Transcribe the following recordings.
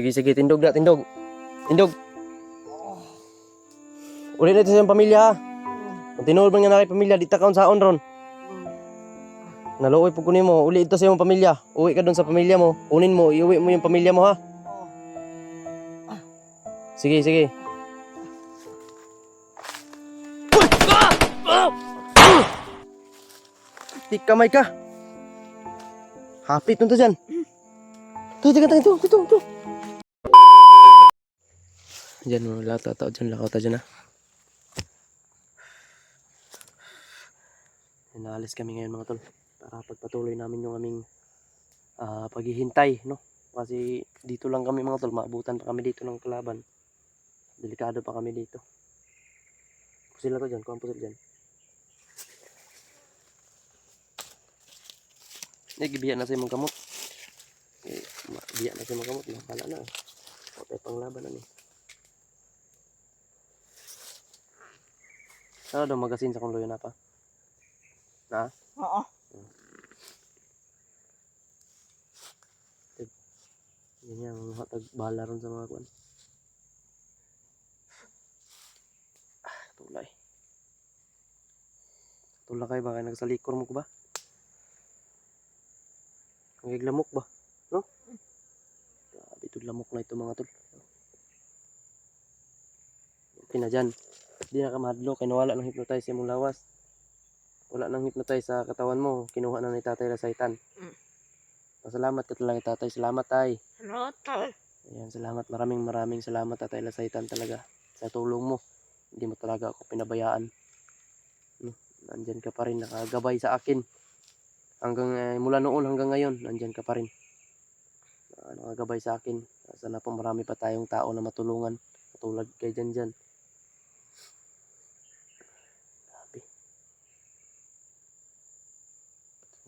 Sige, sige, tindog na, tindog. Tindog. Uli na ito sa iyong pamilya ha. Kung tinuod man nga na kay pamilya, di ta kaon saon ron. Naluoy po kunin mo, uli ito sa iyong pamilya. Uwi ka doon sa pamilya mo. Kunin mo, iuwi mo yung pamilya mo ha. Sige, sige. Di kamay ka. Hapit nito dyan. Ito. Diyan mo, lakaw ta dyan ha. Naalis kami ngayon mga tol. Para pagpatuloy namin yung aming paghihintay, no? Kasi dito lang kami mga tol, maabutan pa kami dito ng kalaban. Delikado pa kami dito. Pusil ako dyan, kuha ang pusil dyan. Gibiya na sa imong kamot. Gibiya na sa imong kamot, nakala na. Okay, panglaban na ni. Ano daw magasin sa kung loyo na pa? Na? Oo. Yan yan, mga tagbahala ron sa mga kuwan. Tulay. Tulay kayo ba? Kaya nagsalikor mo ko ba? Nagiglamok ba? No? Grabe ito lamok na ito mga tol. Okay na dyan. Hindi na ka mahadlo. Kaya nawala ng hypnotize yung mong lawas. Wala nang hypnotize sa katawan mo. Kinuha na ni Tatay Lasaitan. Pasalamat ka talaga Tatay. Salamat tay. Salamat tay. Ayan, salamat. Maraming salamat Tatay Lasaitan talaga. Sa tulong mo. Hindi mo talaga ako pinabayaan. Nandyan ka pa rin. Nakagabay sa akin. Hanggang mula noon hanggang ngayon, nandyan ka pa rin. Nakagabay sa akin. Sana po marami pa tayong tao na matulungan. Katulad kay dyan. Grabe.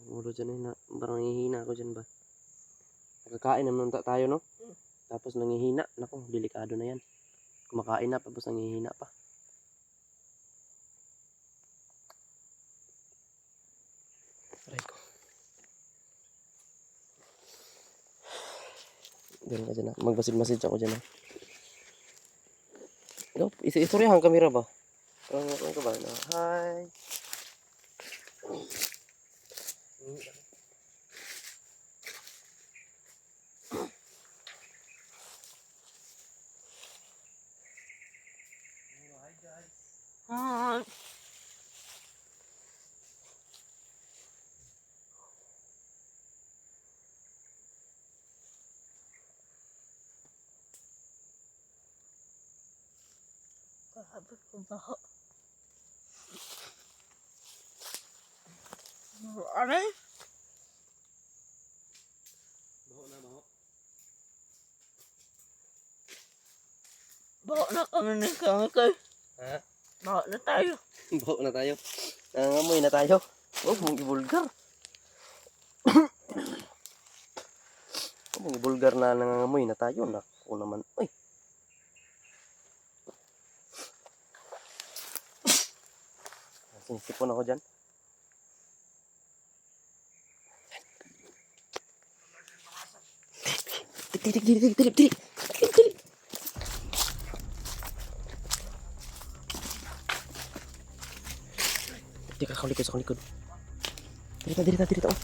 Ang ulo dyan parang nangihina ako dyan ba? Nakakain naman tayo no? Tapos nangihina. Naku, delikado na yan. Kumakain na tapos nangihina pa. Aray ko. Diyan ka dyan ha. Mag-message ako dyan ha. No, istorya ang kamera ba? Parang ano ka ba? Hi! Hi guys! Hi. Grabe ko baho. Ano? Baho na kami ni Kangkay. Ha? Baho na tayo. Baho na tayo. Nangangamoy na tayo. Oh, mga bulgar. Mga bulgar na nangangamoy na tayo. Naku naman. Uy. Sinisipon ako dyan. Dili. Di ka sa likod. Dili. Oh.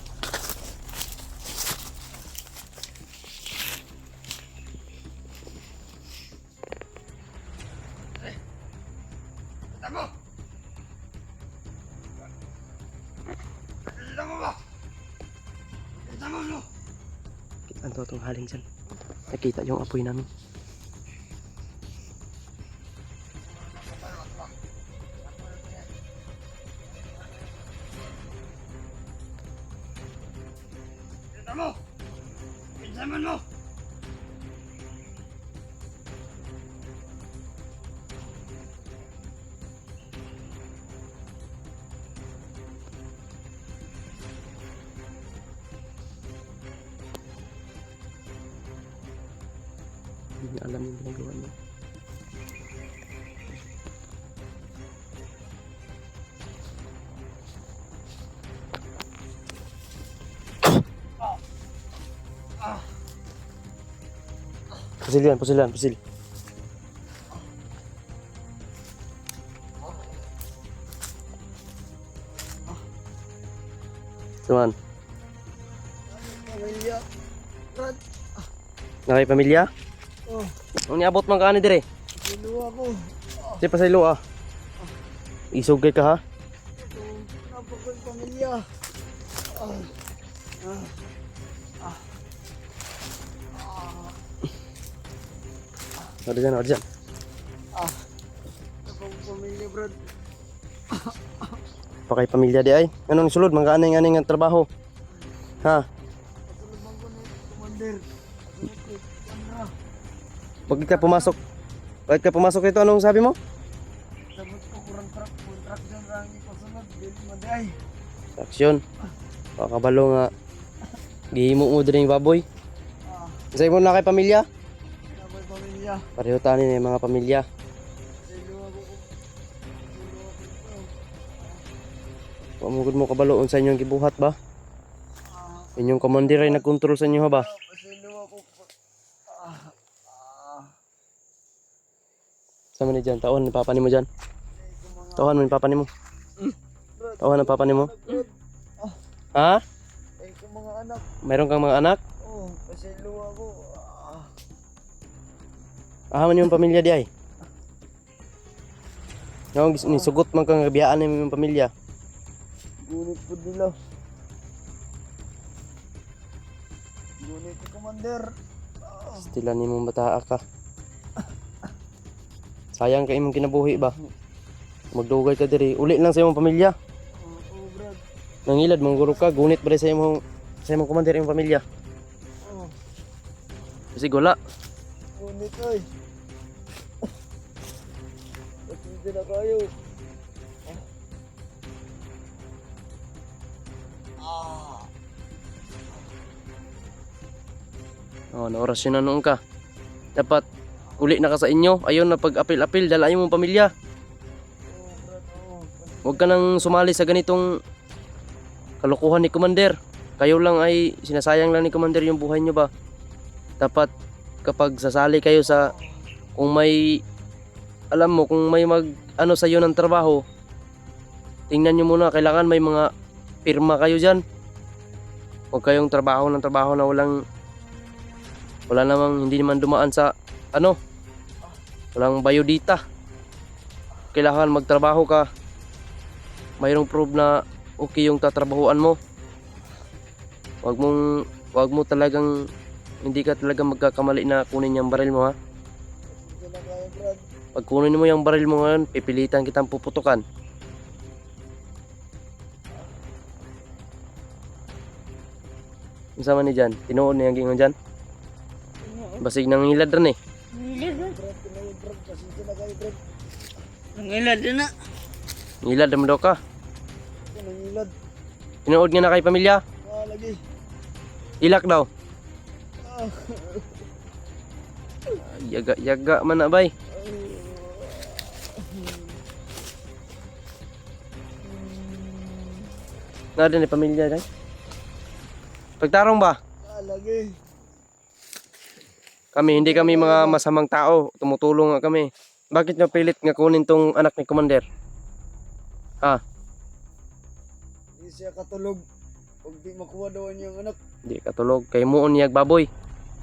Kita itong haling dyan. Nakita yung apoy namin. Pinsaman mo! Hindi na alam yung ginagawa niya. Pusil yan, pusil yan, pusil. Tuman, Pamilya. Brad. nakay pamilya? Oh, Ang niabot man ka ani dire. sinuwa ko. Di pa sa ilo ah. Isugay ka ha. Napakoy pamilya. Ada dyan, ada dyan. Napakoy pamilya, Brad. Pakay pamilya di ay. Anong sulod, mga aning-aning ang trabaho. Ha? Patulungan ko na yung commander. Patulungan ko yung camera. Bakit ka pumasok? Bakit ka pumasok ito? Anong sabi mo? Sabot ko kurang contract dyan rangi pasunod. Dili maday. Aksyon. Pakabalo nga. Gihimo mo din yung baboy. Isa mo na kay pamilya? Napakoy pamilya. Pareho tanin yung mga pamilya. Sinuwa ko. Sinuwa ko. Pamugod mo kabaloon sa inyong gibuhat ba? Inyong komandir ay nagkontrol sa inyo ha ba? Sinuwa ko. Sama ni dyan. Tauhan ni papa ni mo dyan. Tauhan mo ni papa ni mo. Tauhan ang papa ni mo. Ha? Ay ko mga anak. Mayroon kang mga anak? Oh, pasiluwa ko. Ahaman yung pamilya di ay. Yung nisugot man kang biyaan ng yung pamilya. Gunit po nila. Gunit ko, commander. Stila ni mong bataa ka. Sayang ka imong kinabuhi ba? Magdugay ka diri. Uli lang sa imong pamilya. Oh, Brad. Nangilad, mangguro ka. Gunit ba rin sa imong komandir imong pamilya? Oh, Kasi gula. gunit ay. Pasensya na kayo. Oh, na oras yun na noon ka. Dapat uli na ka sa inyo. Ayaw na pag-apil-apil. Dalayan mong pamilya. Oh, Brad. Oh, Huwag ka nang sumali sa ganitong kalokohan ni Commander. Kayo lang ay sinasayang lang ni Commander yung buhay nyo ba? Dapat kapag sasali kayo sa kung may alam mo kung may mag ano sa iyo ng trabaho, tingnan nyo muna kailangan may mga pirma kayo diyan. Huwag kayong trabaho ng trabaho na wala namang hindi naman dumaan sa ano, walang biodata. Kailangan magtrabaho ka. Mayroong proof na okay yung tatrabahuan mo. Wag mo talagang hindi ka talaga magkakamali na kunin yung baril mo ha. pasensya na kayo, Brad. Pag kunin mo yung baril mo ngayon, pipilitan kitang puputukan. Ang sama ni dyan, tinuod na yung gingon dyan. Basig nang ilad rin eh. Brad, kinayo, Brad. Pasensya na kayo, Brad. Nangilad na. Ilad naman daw ka. Nangilad. Tinuod nga na kay pamilya. Lagi. Ilak daw. Ah. Yaga man na bay. Nga din eh pamilya dyan. Pagtarong ba? Lagi. Hindi kami mga masamang tao. Tumutulong nga kami. Bakit nyo pilit nga kunin tong anak ni Commander? Ha? Di siya katulog. Huwag di makuha daw niya ang anak. Di katulog. Kay muon niyag baboy.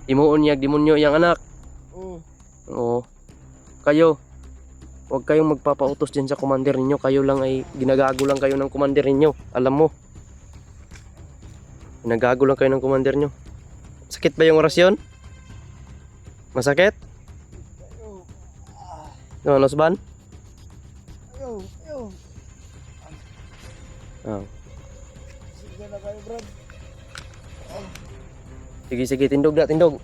Imuon niyag demonyo yang anak. Oh. Oo. Kayo. Huwag kayong magpapautos dyan sa commander ninyo. Kayo lang ay ginagago lang kayo ng commander ninyo. Alam mo. Ginagago lang kayo ng commander nyo. Sakit ba yung orasyon? Masakit? Ayaw. No, Nosban? Ayaw. Ayaw. Oh. Pasensya na kayo, Brad. Sige, tindog na, tindog.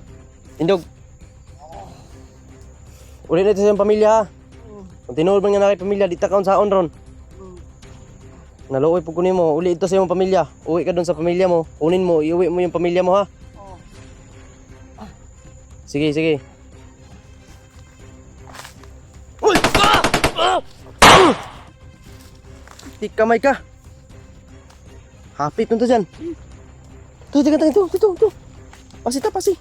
Tindog. Uli na ito sa iyong pamilya ha. Kung tinuod man nga na kay pamilya, di ta kaon saon ron. Naluoy po kunin mo, uli ito sa iyong pamilya. Uwi ka doon sa pamilya mo. Kunin mo, iuwi mo yung pamilya mo ha. Sige. Uy! Tik kamay ka. Hapit nito dyan. Ito. Pasi.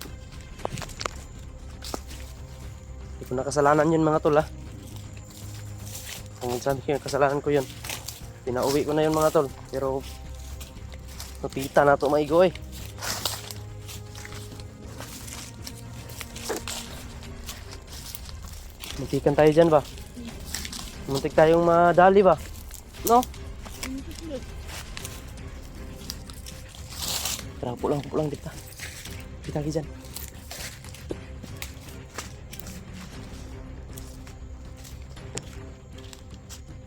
Hindi ko na kasalanan yun mga tol ha. Kung sabi ko kasalanan ko yun. Pinauwi ko na yun mga tol. Pero napita na ito maigo eh. Muntikan tayo dyan ba? Muntik tayong madali ba? No? Tara, pulang kita. Kita lagi dyan.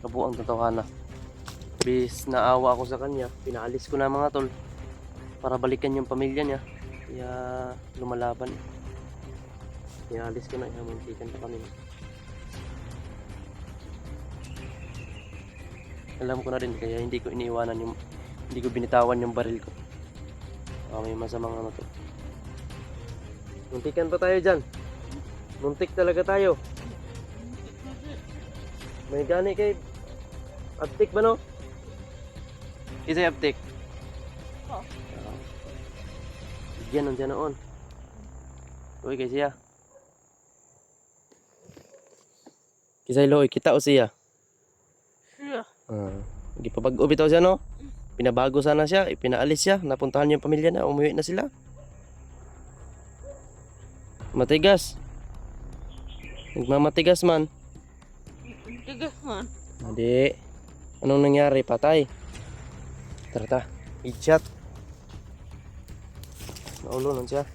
Kabuang tatawanan. Bis naawa ako sa kanya, pinaalis ko na mga tol para balikan yung pamilya niya. Kaya lumalaban. Pinaalis ko na, muntikan pa kami. Alam ko na rin kaya hindi ko iniiwanan yung, hindi ko binitawan yung baril ko. May masamang ano to. Muntikan pa tayo dyan. Muntik talaga tayo. May gani kay aptik ba no? Isa aptik. Oo. Diyan nandiyan noon. Uy kay siya. Kisay loy kita o siya. Siya. Gipabag-o bitaw siya no? Pinabago sana siya, pinaalis siya, napuntahan yung pamilya na, umuwi na sila. Matigas. Nagmamatigas man. Tigas man. Hindi. Anong nangyari? Patay. Tara. Headshot. Naulo nun siya.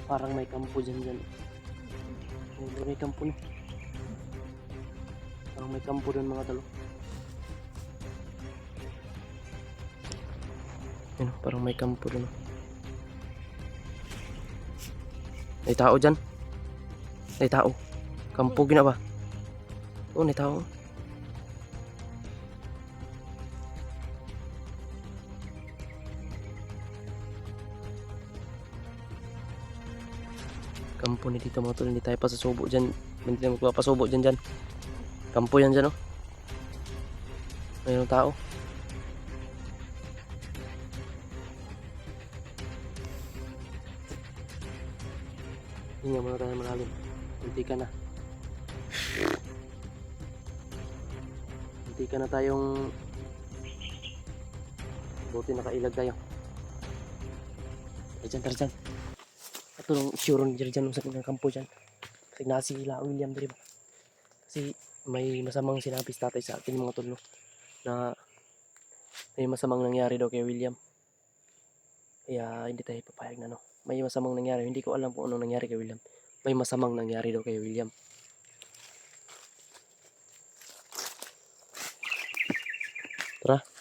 Parang may kampo dyan. May kampo na. Parang may kampo dyan mga talo. Yan, parang may kampo dyan. May tao dyan. May tao. Kampo gina ba? Oo, may tao. Kampo ni dito mga tol, hindi tayo pasasubo dyan. Hindi tayo magpapasubo dyan. Kampo yan dyan, oh. Mayroong tao. Hinga muna tayo malalim. Munti ka na. Munti ka na tayong buti nakailag tayo. Dyan, tara dyan. Ito nung sure dyan sa kanyang kampo dyan. Kasi nasi sila William dito ba? Kasi may masamang sinapis tatay sa akin mga tol no? Na may masamang nangyari daw kay William. Kaya hindi tayo papayag na no. May masamang nangyari. Hindi ko alam kung anong nangyari kay William. May masamang nangyari daw kay William. Tara.